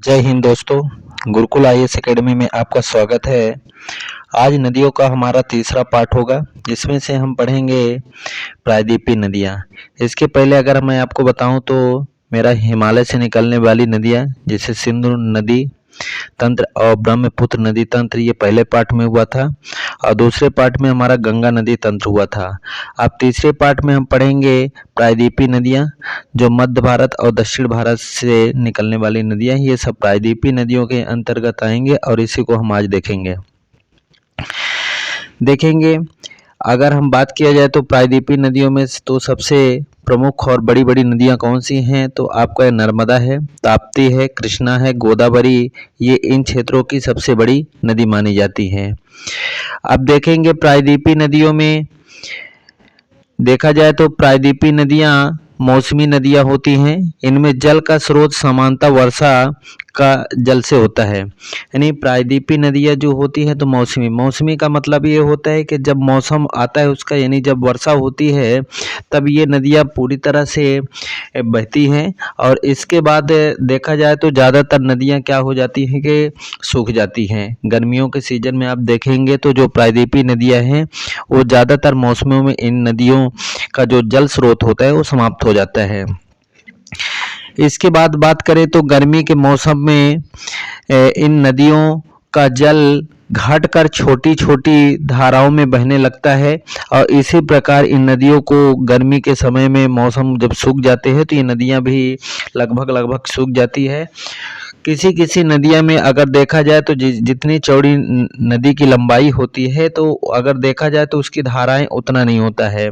जय हिंद दोस्तों। Gurukul IAS academy में आपका स्वागत है। आज नदियों का हमारा तीसरा पाठ होगा, जिसमें से हम पढ़ेंगे प्रायद्वीपीय नदियाँ। इसके पहले अगर मैं आपको बताऊं तो मेरा हिमालय से निकलने वाली नदियाँ जैसे सिंधु नदी तंत्र और ब्रह्मपुत्र नदी तंत्र, ये पहले पार्ट में हुआ था और दूसरे पार्ट में हमारा गंगा नदी तंत्र हुआ था। अब तीसरे पार्ट में हम पढ़ेंगे प्रायद्वीपीय नदियाँ, जो मध्य भारत और दक्षिण भारत से निकलने वाली नदियाँ, ये सब प्रायद्वीपीय नदियों के अंतर्गत आएंगे और इसी को हम आज देखेंगे। अगर हम बात किया जाए तो प्रायद्वीपीय नदियों में तो सबसे प्रमुख और बड़ी बड़ी नदियां कौन सी हैं, तो आपका नर्मदा है, ताप्ती है, कृष्णा है, गोदावरी, ये इन क्षेत्रों की सबसे बड़ी नदी मानी जाती है। अब देखेंगे प्रायद्वीपीय नदियों में देखा जाए तो प्रायद्वीपीय नदियां मौसमी नदियां होती हैं। इनमें जल का स्रोत सामान्यतः वर्षा का जल से होता है। यानी प्रायद्वीपीय नदियां जो होती है तो मौसमी का मतलब ये होता है कि जब मौसम आता है उसका, यानी जब वर्षा होती है तब ये नदियां पूरी तरह से बहती हैं। और इसके बाद देखा जाए तो ज़्यादातर नदियां क्या हो जाती हैं कि सूख जाती हैं। गर्मियों के सीजन में आप देखेंगे तो जो प्रायद्वीपीय नदियां हैं वो ज़्यादातर मौसमों में इन नदियों का जो जल स्रोत होता है वो समाप्त हो जाता है। इसके बाद बात करें तो गर्मी के मौसम में इन नदियों का जल घटकर छोटी छोटी धाराओं में बहने लगता है और इसी प्रकार इन नदियों को गर्मी के समय में मौसम जब सूख जाते हैं तो ये नदियां भी लगभग सूख जाती है। किसी किसी नदियां में अगर देखा जाए तो जितनी चौड़ी नदी की लंबाई होती है तो अगर देखा जाए तो उसकी धाराएं उतना नहीं होता है।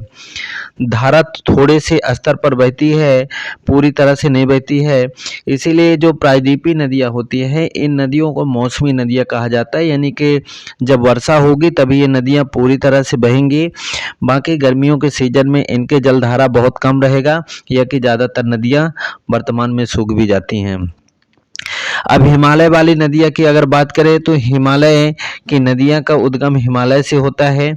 धारा थोड़े से स्तर पर बहती है, पूरी तरह से नहीं बहती है। इसीलिए जो प्रायद्वीपीय नदियाँ होती हैं इन नदियों को मौसमी नदियाँ कहा जाता है। यानी कि जब वर्षा होगी तभी ये नदियाँ पूरी तरह से बहेंगी। बाकी गर्मियों के सीजन में इनके जलधारा बहुत कम रहेगा, या कि ज़्यादातर नदियाँ वर्तमान में सूख भी जाती हैं। अब हिमालय वाली नदियाँ की अगर बात करें तो हिमालय की नदियाँ का उद्गम हिमालय से होता है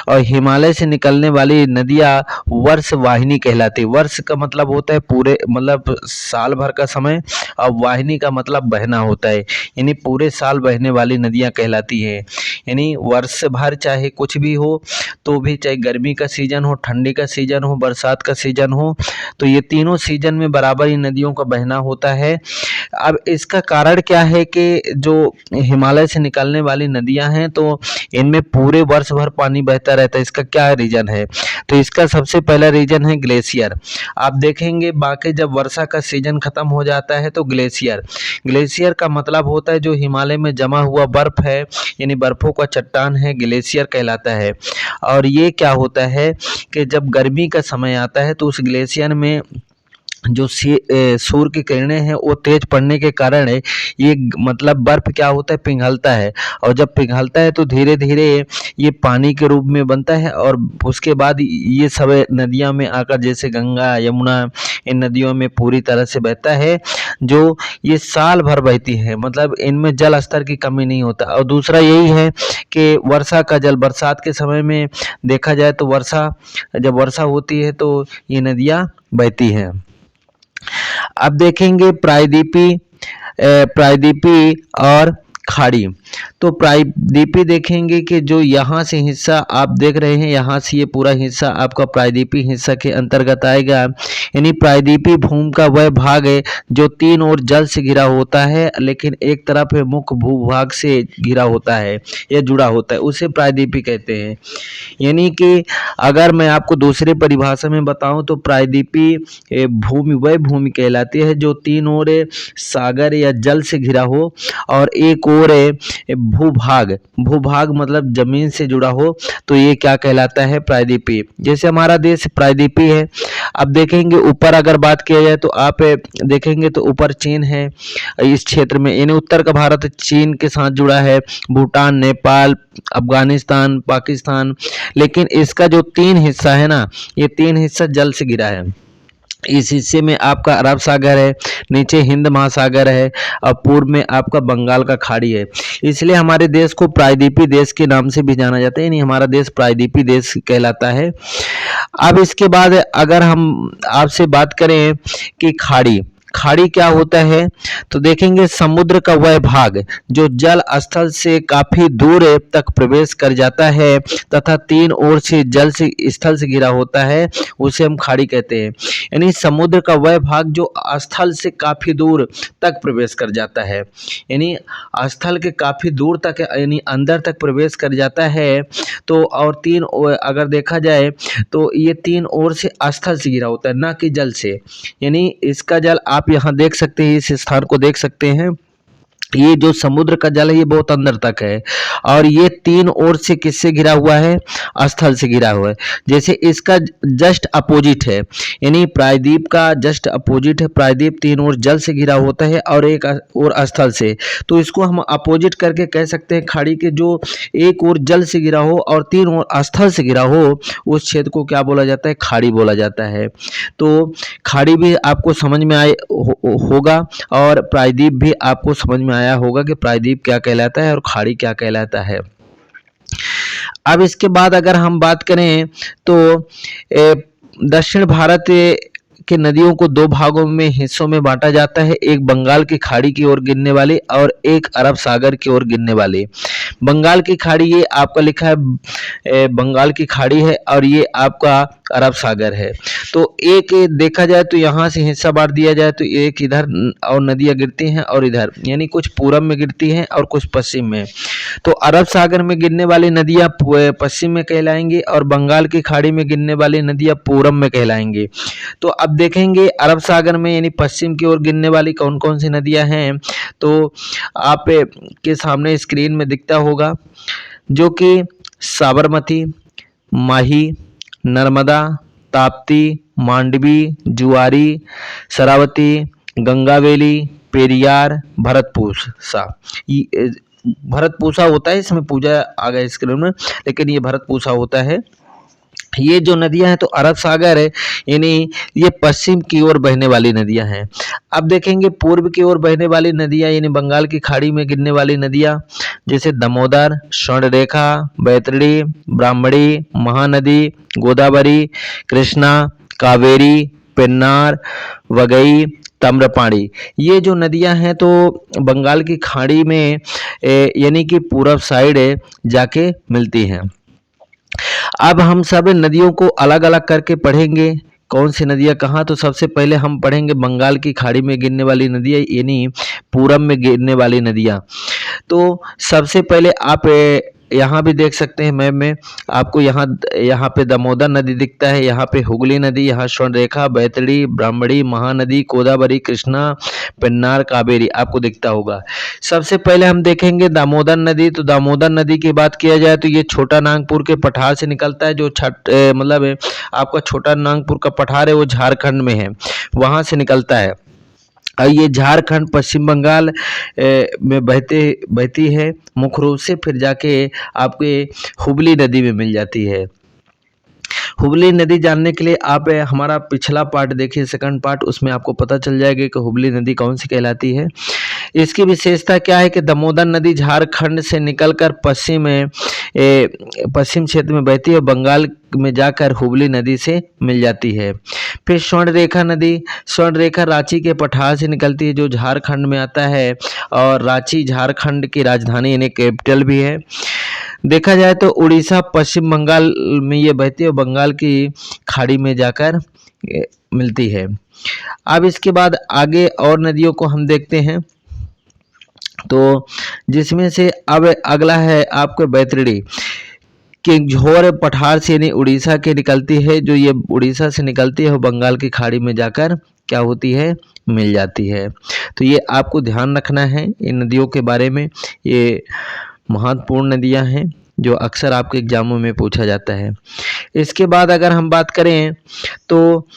और हिमालय से निकलने वाली नदियाँ वर्ष वाहिनी कहलाती। वर्ष का मतलब होता है पूरे, मतलब साल भर का समय, और वाहिनी का मतलब बहना होता है, यानी पूरे साल बहने वाली नदियाँ कहलाती है। यानी वर्ष भर चाहे कुछ भी हो तो भी, चाहे गर्मी का सीजन हो, ठंडी का सीजन हो, बरसात का सीजन हो, तो ये तीनों सीजन में बराबर ही नदियों का बहना होता है। अब इसका कारण क्या है कि जो हिमालय से निकलने वाली नदियां हैं तो इनमें पूरे वर्ष भर पानी बहता रहता है। इसका क्या रीजन है, तो इसका सबसे पहला रीजन है ग्लेशियर। आप देखेंगे बाकी जब वर्षा का सीजन खत्म हो जाता है तो ग्लेशियर का मतलब होता है जो हिमालय में जमा हुआ बर्फ है, यानी बर्फों का चट्टान है, ग्लेशियर कहलाता है। और ये क्या होता है कि जब गर्मी का समय आता है तो उस ग्लेशियर में जो सूर्य की किरणें हैं वो तेज पड़ने के कारण ये मतलब बर्फ क्या होता है, पिघलता है। और जब पिघलता है तो धीरे धीरे ये पानी के रूप में बनता है और उसके बाद ये सब नदियां में आकर, जैसे गंगा, यमुना, इन नदियों में पूरी तरह से बहता है, जो ये साल भर बहती है। मतलब इनमें जल स्तर की कमी नहीं होता। और दूसरा यही है कि वर्षा का जल बरसात के समय में देखा जाए तो जब वर्षा होती है तो ये नदियाँ बहती हैं। अब देखेंगे प्रायद्वीपी और खाड़ी। तो प्रायद्वीपी देखेंगे कि जो यहाँ से हिस्सा आप देख रहे हैं, यहाँ से ये पूरा हिस्सा आपका प्रायद्वीपी हिस्सा के अंतर्गत आएगा। यानी प्रायद्वीपी भूमि का वह भाग है जो तीन ओर जल से घिरा होता है, लेकिन एक तरफ मुख्य भूभाग से घिरा होता है या जुड़ा होता है, उसे प्रायद्वीपी कहते हैं। यानी कि अगर मैं आपको दूसरी परिभाषा में बताऊं तो प्रायद्वीपी भूमि वह भूमि कहलाती है जो तीन ओर सागर या जल से घिरा हो और एक ओर भूभाग मतलब जमीन से जुड़ा हो, तो ये क्या कहलाता है, प्रायद्वीपी। जैसे हमारा देश प्रायद्वीपी है। अब देखेंगे ऊपर अगर बात किया जाए तो आप देखेंगे तो ऊपर चीन है इस क्षेत्र में, यानी उत्तर का भारत चीन के साथ जुड़ा है, भूटान, नेपाल, अफगानिस्तान, पाकिस्तान। लेकिन इसका जो तीन हिस्सा है ना, ये तीन हिस्सा जल से घिरा है। इस हिस्से में आपका अरब सागर है, नीचे हिंद महासागर है और पूर्व में आपका बंगाल का खाड़ी है। इसलिए हमारे देश को प्रायद्वीपी देश के नाम से भी जाना जाता है, यानी हमारा देश प्रायद्वीपी देश कहलाता है। अब इसके बाद अगर हम आपसे बात करें कि खाड़ी खाड़ी क्या होता है, तो देखेंगे समुद्र का वह भाग जो जल स्थल से काफी दूर तक प्रवेश कर जाता है तथा तीन ओर से जल से स्थल से घिरा होता है, उसे हम खाड़ी कहते हैं। यानी समुद्र का वह भाग जो स्थल से काफी दूर तक प्रवेश कर जाता है, यानी स्थल के काफी दूर तक यानी अंदर तक प्रवेश कर जाता है। तो और अगर देखा जाए तो ये तीन ओर से स्थल से घिरा होता है, ना कि जल से। यानी इसका जल आप यहाँ देख सकते हैं, इस स्थान को देख सकते हैं। ये जो समुद्र का जल है ये बहुत अंदर तक है और ये तीन ओर से किससे घिरा हुआ है, स्थल से घिरा हुआ है। जैसे इसका जस्ट अपोजिट है, यानी प्रायद्वीप का जस्ट अपोजिट है। प्रायद्वीप तीन ओर जल से घिरा होता है और एक और स्थल से, तो इसको हम अपोजिट करके कह सकते हैं खाड़ी के जो एक ओर जल से घिरा हो और तीन ओर स्थल से घिरा हो, उस क्षेत्र को क्या बोला जाता है, खाड़ी बोला जाता है। तो खाड़ी भी आपको समझ में होगा और प्रायद्वीप भी आपको समझ में आया होगा कि प्रायद्वीप क्या कहलाता है और खाड़ी क्या कहलाता है। अब इसके बाद अगर हम बात करें तो दक्षिण भारत के नदियों को दो भागों में हिस्सों में बांटा जाता है, एक बंगाल की खाड़ी की ओर गिरने वाली और एक अरब सागर की ओर गिरने वाली। बंगाल की खाड़ी ये आपका लिखा है बंगाल की खाड़ी है और ये आपका अरब सागर है। तो एक देखा जाए तो यहाँ से हिस्सा बांट दिया जाए तो एक इधर और नदियाँ गिरती हैं और इधर, यानी कुछ पूरब में गिरती हैं और कुछ पश्चिम में। तो अरब सागर में गिरने वाली नदियाँ पश्चिम में कहलाएंगी और बंगाल की खाड़ी में गिरने वाली नदियाँ पूरब में कहलाएंगी। तो अब देखेंगे अरब सागर में यानी पश्चिम की ओर गिरने वाली कौन कौन सी नदियाँ हैं, तो आप के सामने स्क्रीन में दिखता होगा, जो कि साबरमती, माही, नर्मदा, ताप्ती, मांडवी, जुआरी, शरावती, गंगावेली, पेरियार, भरतपूसा। भरतपूसा होता है, इसमें पूजा आ गया स्क्रीन में, लेकिन ये भरतपूसा होता है। ये जो नदियां हैं तो अरब सागर है, यानी ये पश्चिम की ओर बहने वाली नदियां हैं। अब देखेंगे पूर्व की ओर बहने वाली नदियां, यानी बंगाल की खाड़ी में गिरने वाली नदियां, जैसे दामोदर, स्वर्णरेखा, बैतरणी, ब्राह्मणी, महानदी, गोदावरी, कृष्णा, कावेरी, पेन्नार, वगई, ताम्रपाणी। ये जो नदियां हैं तो बंगाल की खाड़ी में यानी कि पूरब साइड जाके मिलती हैं। अब हम सब नदियों को अलग अलग करके पढ़ेंगे, कौन सी नदियाँ कहाँ। तो सबसे पहले हम पढ़ेंगे बंगाल की खाड़ी में गिरने वाली नदियाँ, यानी पूरब में गिरने वाली नदियाँ। तो सबसे पहले आप यहाँ भी देख सकते हैं मैप में, आपको यहाँ पे दामोदर नदी दिखता है, यहाँ पे हुगली नदी, यहाँ स्वर्णरेखा, बैतरणी, ब्राह्मणी, महानदी, गोदावरी, कृष्णा, पेन्नार, कावेरी आपको दिखता होगा। सबसे पहले हम देखेंगे दामोदर नदी। तो दामोदर नदी की बात किया जाए तो ये छोटा नागपुर के पठार से निकलता है, जो मतलब आपका छोटा नागपुर का पठार है वो झारखंड में है, वहाँ से निकलता है और ये झारखंड पश्चिम बंगाल में बहती है मुख्य रूप से, फिर जाके आपके हुगली नदी में मिल जाती है। हुगली नदी जानने के लिए आप हमारा पिछला पार्ट देखिए, सेकंड पार्ट, उसमें आपको पता चल जाएगा कि हुगली नदी कौन सी कहलाती है। इसकी विशेषता क्या है कि दामोदर नदी झारखंड से निकलकर पश्चिम क्षेत्र में बहती है, बंगाल में जाकर हुगली नदी से मिल जाती है। फिर स्वर्णरेखा नदी, स्वर्णरेखा रांची के पठार से निकलती है जो झारखंड में आता है और रांची झारखंड की राजधानी यानी कैपिटल भी है। देखा जाए तो उड़ीसा पश्चिम बंगाल में ये बहती है, बंगाल की खाड़ी में जाकर मिलती है। अब इसके बाद आगे और नदियों को हम देखते हैं, तो जिसमें से अब अगला है आपको बैतरणी के झोर पठार से यानी उड़ीसा के निकलती है, जो ये उड़ीसा से निकलती है वो बंगाल की खाड़ी में जाकर क्या होती है, मिल जाती है। तो ये आपको ध्यान रखना है इन नदियों के बारे में, ये महत्वपूर्ण नदियां हैं जो अक्सर आपके एग्जामों में पूछा जाता है। इसके बाद अगर हम बात करें तो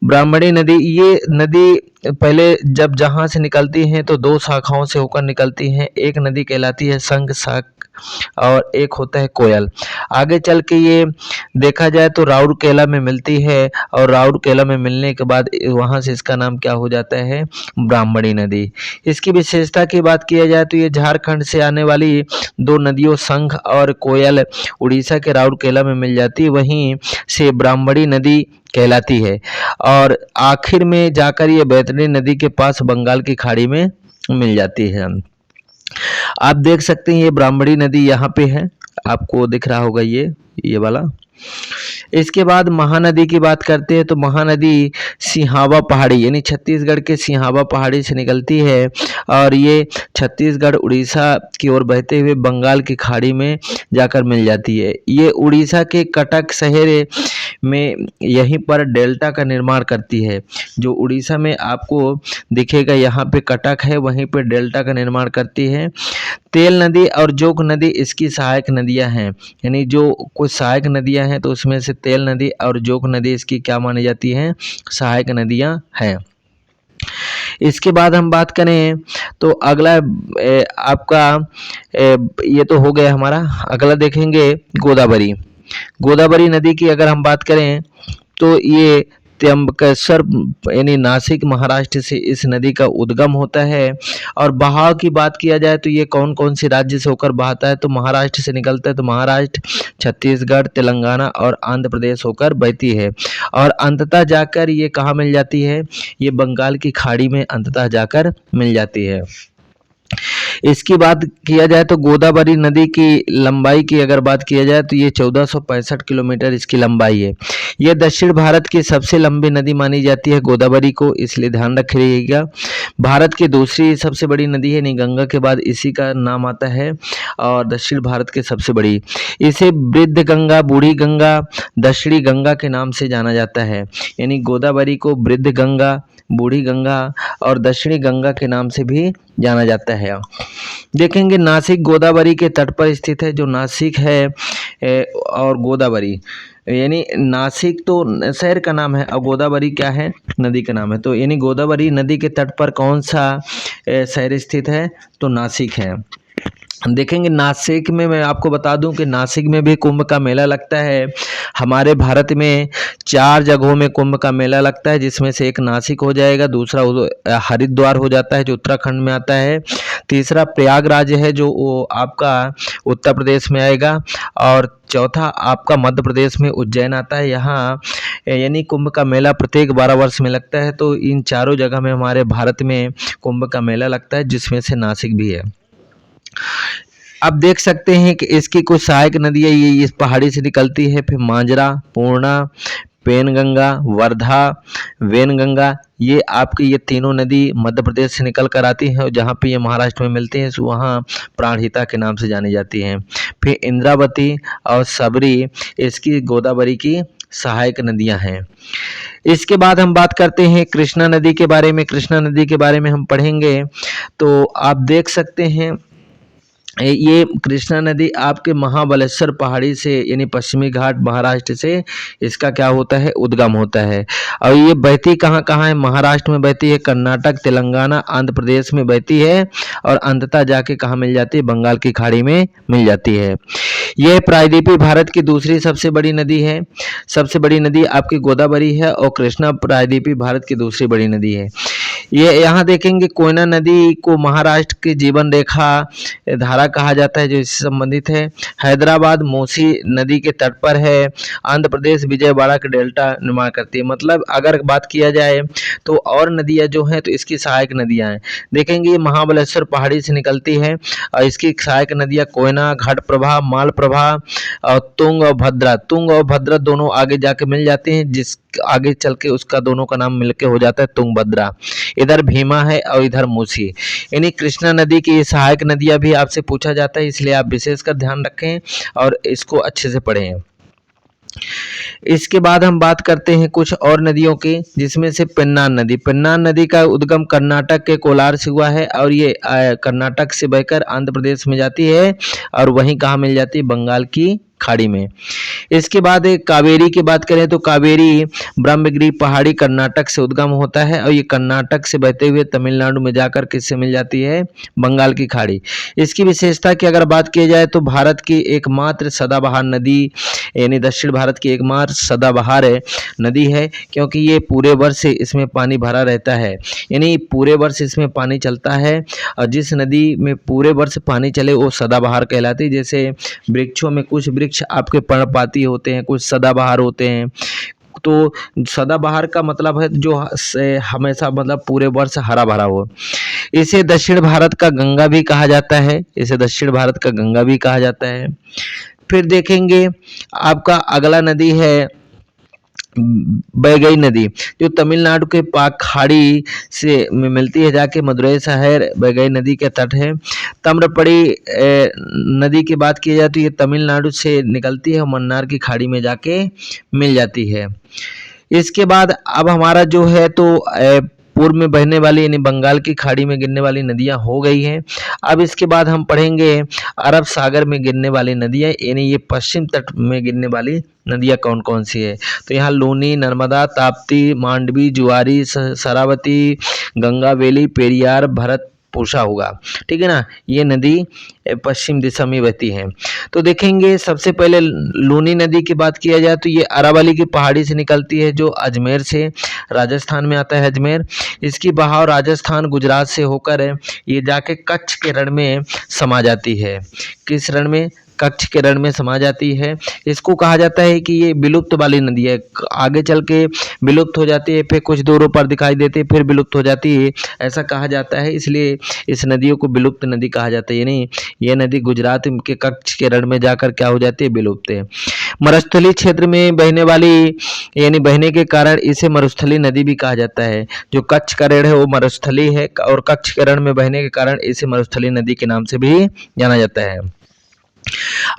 ब्राह्मणी नदी, ये नदी पहले जब जहाँ से निकलती हैं तो दो शाखाओं से होकर निकलती हैं। एक नदी कहलाती है संघ और एक होता है कोयल। आगे चल के ये देखा जाए तो राउरकेला में मिलती है और राउरकेला में मिलने के बाद वहाँ से इसका नाम क्या हो जाता है, ब्राह्मणी नदी। इसकी विशेषता की बात किया जाए तो ये झारखंड से आने वाली दो नदियों संघ और कोयल उड़ीसा के राउरकेला में मिल जाती है, वहीं से ब्राह्मणी नदी कहलाती है और आखिर में जाकर ये बैतरणी नदी के पास बंगाल की खाड़ी में मिल जाती है। आप देख सकते हैं ये ब्राह्मणी नदी यहाँ पे है, आपको दिख रहा होगा ये वाला। इसके बाद महानदी की बात करते हैं तो महानदी सिहावा पहाड़ी यानी छत्तीसगढ़ के सिहावा पहाड़ी से निकलती है और ये छत्तीसगढ़ उड़ीसा की ओर बहते हुए बंगाल की खाड़ी में जाकर मिल जाती है। ये उड़ीसा के कटक शहर में यहीं पर डेल्टा का निर्माण करती है। जो उड़ीसा में आपको दिखेगा यहाँ पे कटक है, वहीं पे डेल्टा का निर्माण करती है। तेल नदी और जोक नदी इसकी सहायक नदियां हैं, यानी जो कुछ सहायक नदियां हैं तो उसमें से तेल नदी और जोक नदी इसकी क्या मानी जाती हैं, सहायक नदियां हैं। इसके बाद हम बात करें तो अगला आपका ये तो हो गया हमारा। अगला देखेंगे गोदावरी। गोदावरी नदी की अगर हम बात करें तो ये त्र्यंबकेश्वर यानी नासिक महाराष्ट्र से इस नदी का उद्गम होता है। और बहाव की बात किया जाए तो ये कौन कौन से राज्य से होकर बहता है, तो महाराष्ट्र से निकलता है, तो महाराष्ट्र, छत्तीसगढ़, तेलंगाना और आंध्र प्रदेश होकर बहती है और अंततः जाकर ये कहाँ मिल जाती है, ये बंगाल की खाड़ी में अंततः जाकर मिल जाती है। इसकी बात किया जाए तो गोदावरी नदी की लंबाई की अगर बात किया जाए तो ये 1465 किलोमीटर इसकी लंबाई है। यह दक्षिण भारत की सबसे लंबी नदी मानी जाती है गोदावरी को, इसलिए ध्यान रखिएगा। भारत की दूसरी सबसे बड़ी नदी है, गंगा के बाद इसी का नाम आता है और दक्षिण भारत की सबसे बड़ी। इसे वृद्ध गंगा, बूढ़ी गंगा, दक्षिणी गंगा के नाम से जाना जाता है, यानी गोदावरी को वृद्ध गंगा, बूढ़ी गंगा और दक्षिणी गंगा के नाम से भी जाना जाता है। देखेंगे नासिक गोदावरी के तट पर स्थित है। जो नासिक है और गोदावरी यानी नासिक तो शहर का नाम है और गोदावरी क्या है, नदी का नाम है। तो यानी गोदावरी नदी के तट पर कौन सा शहर स्थित है, तो नासिक है। देखेंगे नासिक में मैं आपको बता दूं कि नासिक में भी कुंभ का मेला लगता है। हमारे भारत में 4 जगहों में कुंभ का मेला लगता है, जिसमें से एक नासिक हो जाएगा, दूसरा हरिद्वार हो जाता है जो उत्तराखंड में आता है, तीसरा प्रयागराज है जो आपका उत्तर प्रदेश में आएगा और चौथा आपका मध्य प्रदेश में उज्जैन आता है। यहाँ यानी कुंभ का मेला प्रत्येक 12 वर्ष में लगता है। तो इन चारों जगह में हमारे भारत में कुंभ का मेला लगता है, जिसमें से नासिक भी है। अब देख सकते हैं कि इसकी कुछ सहायक नदियाँ ये इस पहाड़ी से निकलती है, फिर मांजरा, पूर्णा, पेनगंगा, वर्धा, वेनगंगा, ये आपकी ये तीनों नदी मध्य प्रदेश से निकल कर आती हैं और जहाँ पे ये महाराष्ट्र में मिलती हैं वहाँ प्राणहिता के नाम से जानी जाती हैं। फिर इंद्रावती और सबरी इसकी गोदावरी की सहायक नदियाँ हैं। इसके बाद हम बात करते हैं कृष्णा नदी के बारे में। कृष्णा नदी के बारे में हम पढ़ेंगे तो आप देख सकते हैं ये कृष्णा नदी आपके महाबलेश्वर पहाड़ी से यानी पश्चिमी घाट महाराष्ट्र से इसका क्या होता है, उद्गम होता है। और ये बहती कहाँ कहाँ है, महाराष्ट्र में बहती है, कर्नाटक, तेलंगाना, आंध्र प्रदेश में बहती है और अंततः जाके कहाँ मिल जाती है, बंगाल की खाड़ी में मिल जाती है। यह प्रायद्वीपीय भारत की दूसरी सबसे बड़ी नदी है। सबसे बड़ी नदी आपकी गोदावरी है और कृष्णा प्रायद्वीपीय भारत की दूसरी बड़ी नदी है। ये यहाँ देखेंगे कोयना नदी को महाराष्ट्र की जीवन रेखा धारा कहा जाता है जो इससे संबंधित है। हैदराबाद मूसी नदी के तट पर है। आंध्र प्रदेश विजयवाड़ा के डेल्टा निर्माण करती है। मतलब अगर बात किया जाए तो और नदियाँ जो हैं तो इसकी सहायक नदियाँ हैं। देखेंगे ये महाबलेश्वर पहाड़ी से निकलती है और इसकी सहायक नदियाँ कोयना, घटप्रभा, मालप्रभा और तुंग और भद्रा। तुंग और भद्रा दोनों आगे जाके मिल जाते हैं, जिस आगे चल के उसका दोनों का नाम मिलके हो जाता है तुंगभद्रा। इधर भीमा है और इधर मूसी। यानी कृष्णा नदी की सहायक नदियां भी आपसे पूछा जाता है, इसलिए आप विशेषकर ध्यान रखें और इसको अच्छे से पढ़ें। इसके बाद हम बात करते हैं कुछ और नदियों की, जिसमें से पेन्नार नदी। पेन्नार नदी का उद्गम कर्नाटक के कोलार से हुआ है और ये कर्नाटक से बहकर आंध्र प्रदेश में जाती है और वहीं कहाँ मिल जाती है, बंगाल की खाड़ी में। इसके बाद एक कावेरी की बात करें तो कावेरी ब्रह्मगिरी पहाड़ी कर्नाटक से उद्गम होता है और ये कर्नाटक से बहते हुए तमिलनाडु में जाकर किससे मिल जाती है, बंगाल की खाड़ी। इसकी विशेषता की अगर बात की जाए तो भारत की एकमात्र सदाबहार नदी, यानी दक्षिण भारत की एकमात्र सदाबहार नदी है, क्योंकि ये पूरे वर्ष इसमें पानी भरा रहता है, यानी पूरे वर्ष इसमें पानी चलता है। और जिस नदी में पूरे वर्ष पानी चले वो सदाबहार कहलाती है। जैसे वृक्षों में कुछ वृक्ष आपके पर्णपाती होते हैं, कुछ सदाबहार होते हैं। तो सदाबहार का मतलब है जो हमेशा मतलब पूरे वर्ष हरा भरा हो। इसे दक्षिण भारत का गंगा भी कहा जाता है, इसे दक्षिण भारत का गंगा भी कहा जाता है। फिर देखेंगे आपका अगला नदी है बैगई नदी, जो तमिलनाडु के पाक खाड़ी से मिलती है जाके मदुरई शहर बैगई नदी के तट है। ताम्रपड़ी नदी की बात की जाए तो ये तमिलनाडु से निकलती है और मन्नार की खाड़ी में जाके मिल जाती है। इसके बाद अब हमारा जो है तो पूर्व में बहने वाली यानी बंगाल की खाड़ी में गिरने वाली नदियां हो गई हैं। अब इसके बाद हम पढ़ेंगे अरब सागर में गिरने वाली नदियां, यानी ये पश्चिम तट में गिरने वाली नदियां कौन कौन सी है। तो यहाँ लूनी, नर्मदा, ताप्ती, मांडवी, जुआरी, शरावती, गंगा वेली, पेरियार, भरत पूषा होगा, ठीक है ना। ये नदी पश्चिम दिशा में बहती है। तो देखेंगे सबसे पहले लूनी नदी की बात किया जाए तो ये अरावली की पहाड़ी से निकलती है, जो अजमेर से राजस्थान में आता है अजमेर। इसकी बहाव राजस्थान गुजरात से होकर ये जाके कच्छ के रण में समा जाती है। किस रण में, कच्छ के रण में समा जाती है। इसको कहा जाता है कि ये विलुप्त वाली नदी है, आगे चल के विलुप्त हो जाती है, फिर कुछ दूरों पर दिखाई देती है, फिर विलुप्त हो जाती है, ऐसा कहा जाता है। इसलिए इस नदियों को विलुप्त नदी कहा जाता है, यानी ये नदी गुजरात के कच्छ के रण में जाकर क्या हो जाती है, विलुप्त है। मरुस्थली क्षेत्र में बहने वाली यानी बहने के कारण इसे मरुस्थली नदी भी कहा जाता है। जो कच्छ का रण है वो मरुस्थली है और कच्छ के रण में बहने के कारण इसे मरुस्थली नदी के नाम से भी जाना जाता है।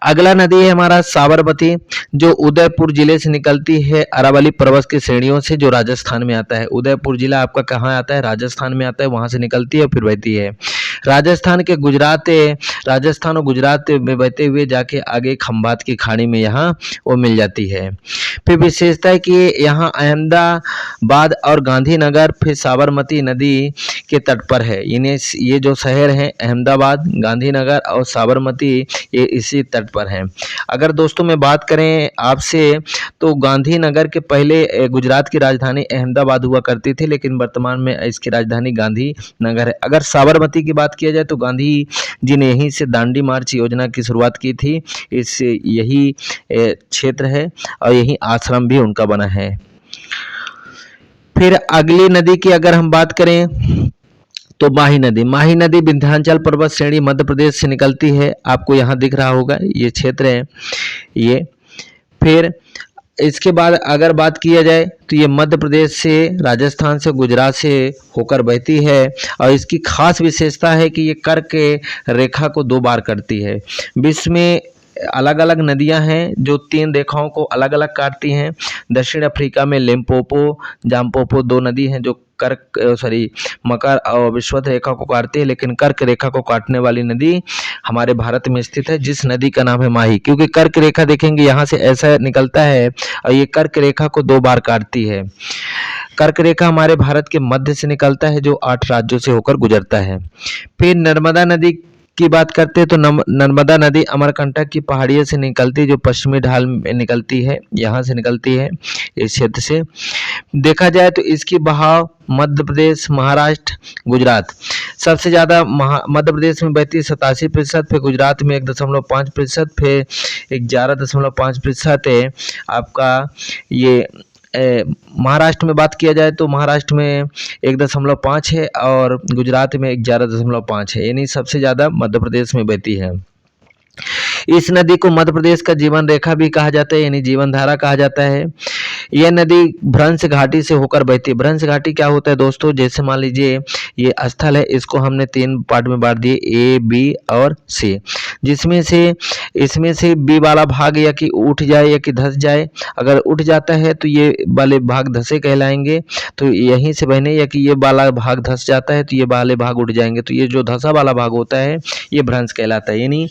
अगला नदी है हमारा साबरमती, जो उदयपुर जिले से निकलती है अरावली पर्वत की श्रेणियों से, जो राजस्थान में आता है। उदयपुर जिला आपका कहाँ आता है, राजस्थान में आता है, वहां से निकलती है और फिर बहती है। राजस्थान और गुजरात में बहते हुए जाके आगे खंभात की खाड़ी में यहाँ वो मिल जाती है। फिर विशेषता है कि यहाँ अहमदाबाद और गांधीनगर फिर साबरमती नदी के तट पर है। इन्हें ये जो शहर हैं अहमदाबाद, गांधीनगर और साबरमती, ये इसी तट पर हैं। अगर दोस्तों मैं बात करें आपसे तो गांधीनगर के पहले गुजरात की राजधानी अहमदाबाद हुआ करती थी, लेकिन वर्तमान में इसकी राजधानी गांधीनगर है। अगर साबरमती की बात किया जाए तो गांधी जी ने यहीं से दांडी मार्च योजना की शुरुआत की थी। इस यही क्षेत्र है और यही आश्रम भी उनका बना है। फिर अगली नदी की अगर हम बात करें तो माही नदी विंध्याचल पर्वत श्रेणी मध्य प्रदेश से निकलती है। आपको यहाँ दिख रहा होगा ये क्षेत्र है ये। फिर इसके बाद अगर बात किया जाए तो ये मध्य प्रदेश से, राजस्थान से, गुजरात से होकर बहती है और इसकी खास विशेषता है कि ये कर्क रेखा को 2 बार करती है। विश्व में अलग अलग नदियां हैं जो 3 रेखाओं को अलग अलग काटती हैं। दक्षिण अफ्रीका में लिम्पोपो, जाम्पोपो 2 नदी हैं जो मकर और विषुवत रेखा को काटती है, लेकिन कर्क रेखा को काटने वाली नदी हमारे भारत में स्थित है, जिस नदी का नाम है माही। क्योंकि कर्क रेखा देखेंगे यहाँ से ऐसा निकलता है और ये कर्क रेखा को 2 बार काटती है। कर्क रेखा हमारे भारत के मध्य से निकलता है जो 8 राज्यों से होकर गुजरता है। फिर नर्मदा नदी की बात करते हैं तो नर्मदा नदी अमरकंटक की पहाड़ियों से निकलती है, जो पश्चिमी ढाल में निकलती है, यहाँ से निकलती है इस क्षेत्र से। देखा जाए तो इसकी बहाव मध्य प्रदेश, महाराष्ट्र, गुजरात सबसे ज़्यादा मध्य प्रदेश में बहती है 87%, फिर गुजरात में 1.5%, फिर 11.5% है आपका ये महाराष्ट्र में बात किया जाए तो महाराष्ट्र में 1.5 है और गुजरात में 11.5 है, यानी सबसे ज़्यादा मध्य प्रदेश में बहती है। इस नदी को मध्य प्रदेश का जीवन रेखा भी कहा जाता है, यानी जीवन धारा कहा जाता है। यह नदी भ्रंश घाटी से होकर बहती है। भ्रंश घाटी क्या होता है दोस्तों, जैसे मान लीजिए ये स्थल है, इसको हमने 3 पार्ट में बांट दिए, ए, बी और सी, जिसमें से इसमें से बी वाला भाग या कि उठ जाए या कि धंस जाए। अगर उठ जाता है तो ये वाले भाग धंसे कहलाएंगे, तो यहीं से बहने, या कि ये वाला भाग धंस जाता है तो ये वाले भाग उठ जाएंगे। तो ये जो धंसा वाला भाग होता है ये भ्रंश कहलाता है। यानी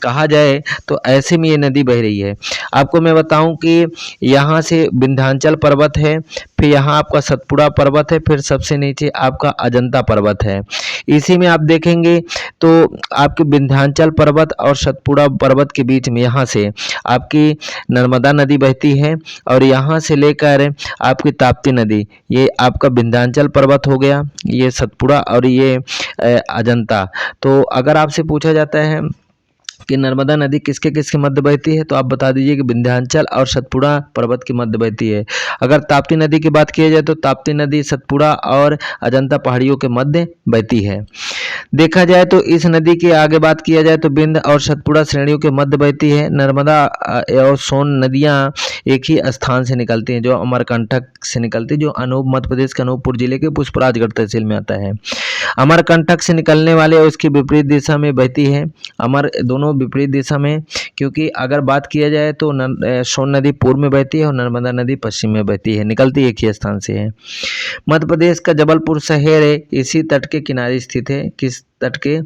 कहा जाए तो ऐसे में ये नदी बह रही है। आपको मैं बताऊं कि यहाँ से विंध्याचल पर्वत है, फिर यहाँ आपका सतपुड़ा पर्वत है, फिर सबसे नीचे आपका अजंता पर्वत है। इसी में आप देखेंगे तो आपके विंध्याचल पर्वत और सतपुड़ा पर्वत के बीच में यहाँ से आपकी नर्मदा नदी बहती है, और यहाँ से लेकर आपकी ताप्ती नदी, ये आपका विंध्याचल पर्वत हो गया, ये सतपुड़ा और ये अजंता। तो अगर आपसे पूछा जाता है कि नर्मदा नदी किसके किसके मध्य बहती है, तो आप बता दीजिए कि विंध्याचल और सतपुड़ा पर्वत के मध्य बहती है। अगर ताप्ती नदी की बात की जाए तो ताप्ती नदी सतपुड़ा और अजंता पहाड़ियों के मध्य बहती है। देखा जाए तो इस नदी की आगे बात किया जाए तो विंध्य और सतपुड़ा श्रेणियों के मध्य बहती है। नर्मदा और सोन नदियां एक ही स्थान से निकलती हैं, जो अमरकंटक से निकलती है, जो मध्य प्रदेश के अनूपपुर जिले के पुष्पराजगढ़ तहसील में आता है। अमरकंटक से निकलने वाले उसकी विपरीत दिशा में बहती है। दोनों विपरीत दिशा में, क्योंकि अगर बात किया जाए तो सोन नदी पूर्व में बहती है और नर्मदा नदी पश्चिम में बहती है, निकलती एक ही स्थान से है। मध्य प्रदेश का जबलपुर शहर इसी तट के किनारे स्थित है। किस तट के?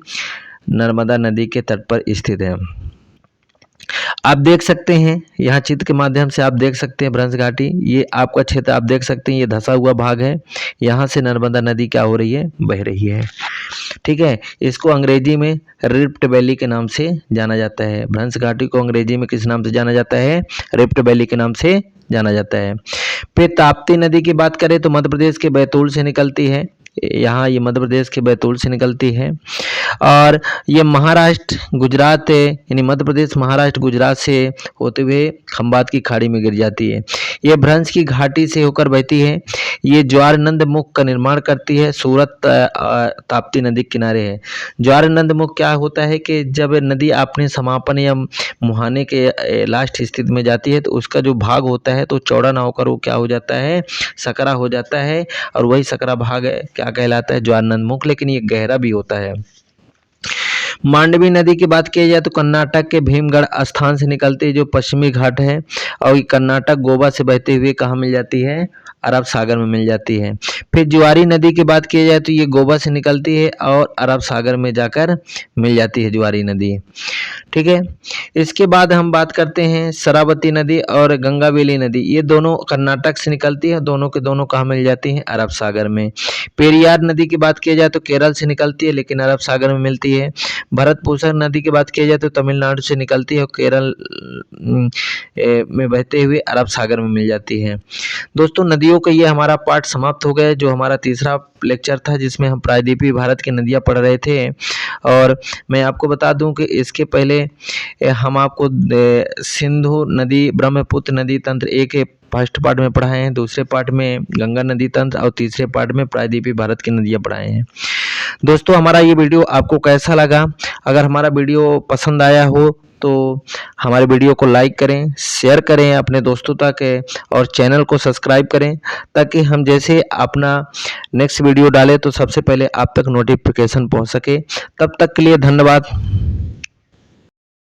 नर्मदा नदी के तट पर स्थित है। आप देख सकते हैं यहाँ चित्र के माध्यम से आप देख सकते हैं भ्रंश घाटी, ये आपका क्षेत्र आप देख सकते हैं, ये धंसा हुआ भाग है। यहाँ से नर्मदा नदी क्या हो रही है? बह रही है। ठीक है, इसको अंग्रेजी में रिफ्ट वैली के नाम से जाना जाता है। भ्रंश घाटी को अंग्रेजी में किस नाम से जाना जाता है? रिफ्ट वैली के नाम से जाना जाता है। फिर ताप्ती नदी की बात करें तो मध्य प्रदेश के बैतूल से निकलती है। यहाँ ये मध्य प्रदेश के बैतूल से निकलती है, और ये महाराष्ट्र गुजरात यानी मध्य प्रदेश महाराष्ट्र गुजरात से होते हुए खंबात की खाड़ी में गिर जाती है। ये भ्रंश की घाटी से होकर बहती है। ये ज्वारनंद मुख का निर्माण करती है। सूरत ताप्ती नदी के किनारे है। ज्वारनंद मुख क्या होता है कि जब नदी अपने समापन या मुहाने के लास्ट स्थिति में जाती है तो उसका जो भाग होता है तो चौड़ा ना होकर वो क्या हो जाता है? सकरा हो जाता है, और वही सकरा भाग क्या कहलाता है? ज्वारनंद मुख। लेकिन ये गहरा भी होता है। मांडवी नदी की बात की जाए तो कर्नाटक के भीमगढ़ स्थान से निकलती है, जो पश्चिमी घाट है, और ये कर्नाटक गोवा से बहते हुए कहाँ मिल जाती है? अरब सागर में मिल जाती है। फिर जुआरी नदी की बात की जाए तो ये गोवा से निकलती है और अरब सागर में जाकर मिल जाती है जुआरी नदी। ठीक है, इसके बाद हम बात करते हैं शरावती नदी और गंगावेली नदी। ये दोनों कर्नाटक से निकलती है, दोनों के दोनों कहाँ मिल जाती हैं? अरब सागर में। पेरियार नदी की बात की जाए तो केरल से निकलती है लेकिन अरब सागर में मिलती है। भरतपुर नदी की बात की जाए तो तमिलनाडु से निकलती है और केरल में बहते हुए अरब सागर में मिल जाती है। दोस्तों, नदियों का ये हमारा पाठ समाप्त हो गया, जो हमारा तीसरा लेक्चर था जिसमें हम प्रायद्वीपीय भारत की नदियां पढ़ रहे थे। और मैं आपको बता दूं कि इसके पहले हम आपको सिंधु नदी, ब्रह्मपुत्र नदी तंत्र एक फर्स्ट पार्ट में पढ़ाए हैं, दूसरे पार्ट में गंगा नदी तंत्र और तीसरे पार्ट में प्रायद्वीपीय भारत की नदियां पढ़ाए हैं। दोस्तों, हमारा ये वीडियो आपको कैसा लगा? अगर हमारा वीडियो पसंद आया हो तो हमारे वीडियो को लाइक करें, शेयर करें अपने दोस्तों तक, और चैनल को सब्सक्राइब करें, ताकि हम जैसे अपना नेक्स्ट वीडियो डालें तो सबसे पहले आप तक नोटिफिकेशन पहुंच सके। तब तक के लिए धन्यवाद।